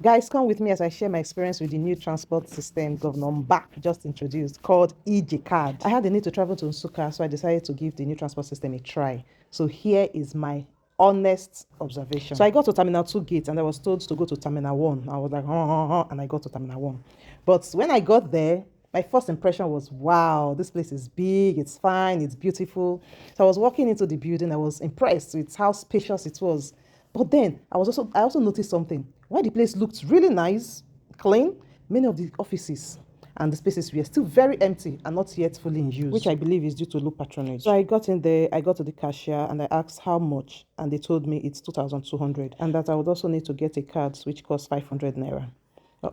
Guys, come with me as I share my experience with the new transport system Governor Mba just introduced called EJ Card. I had the need to travel to Nsukka, so I decided to give the new transport system a try. So here is my honest observation. So I got to Terminal 2 gate and I was told to go to Terminal 1. I was like, and I got to Terminal 1. But when I got there, my first impression was, wow, this place is big, it's fine, it's beautiful. So I was walking into the building, I was impressed with how spacious it was. But then I also noticed something. Why the place looked really nice, clean, many of the offices and the spaces were still very empty and not yet fully in use, which I believe is due to low patronage. So I got in there, I got to the cashier and I asked how much, and they told me it's 2,200 and that I would also need to get a card which costs 500 naira.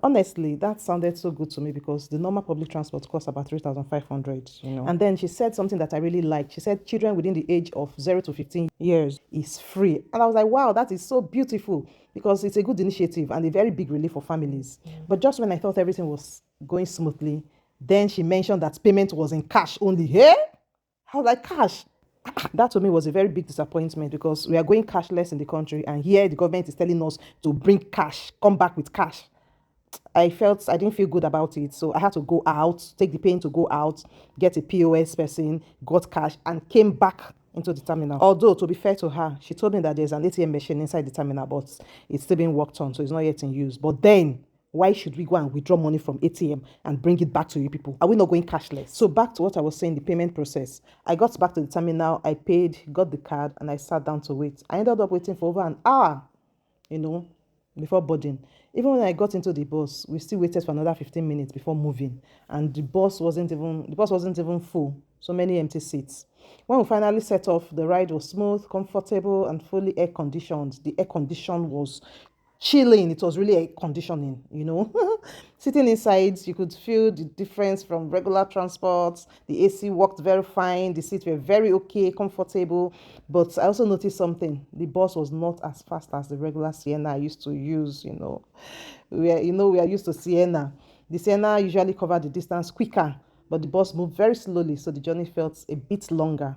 Honestly, that sounded so good to me because the normal public transport costs about 3,500, And then she said something that I really liked. She said children within the age of 0 to 15 years is free. And I was like, wow, that is so beautiful because it's a good initiative and a very big relief for families. But just when I thought everything was going smoothly, then she mentioned that payment was in cash only. Hey? I was like, cash? That to me was a very big disappointment because we are going cashless in the country and here the government is telling us to bring cash, come back with cash. I didn't feel good about it. So I had to go out, take the pain to go out, get a POS person, got cash, and came back into the terminal. Although, to be fair to her, she told me that there's an ATM machine inside the terminal, but it's still being worked on, so it's not yet in use. But then, why should we go and withdraw money from ATM and bring it back to you people? Are we not going cashless? So back to what I was saying, the payment process. I got back to the terminal, I paid, got the card, and I sat down to wait. I ended up waiting for over an hour, before boarding. Even when I got into the bus, we still waited for another 15 minutes before moving. And the bus wasn't even full. So many empty seats. When we finally set off, the ride was smooth, comfortable, and fully air conditioned. The air condition was chilling. It was really air conditioning, Sitting inside, you could feel the difference from regular transports. The AC worked very fine. The seats were very okay, comfortable. But I also noticed something. The bus was not as fast as the regular Sienna I used to use, We are used to Sienna. The Sienna usually covered the distance quicker, but the bus moved very slowly, so the journey felt a bit longer,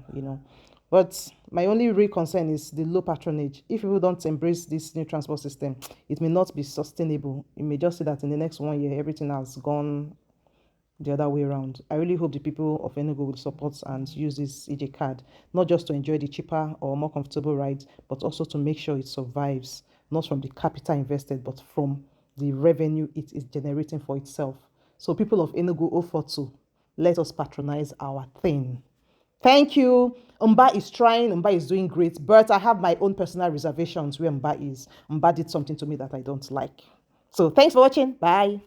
But my only real concern is the low patronage. If people don't embrace this new transport system, it may not be sustainable. You may just see that in the next 1 year, everything has gone the other way around. I really hope the people of Enugu will support and use this EJ card, not just to enjoy the cheaper or more comfortable rides, but also to make sure it survives, not from the capital invested, but from the revenue it is generating for itself. So people of Enugu 042, let us patronize our thing. Thank you. Mba is trying. Mba is doing great. But I have my own personal reservations where Mba is. Mba did something to me that I don't like. So thanks for watching. Bye.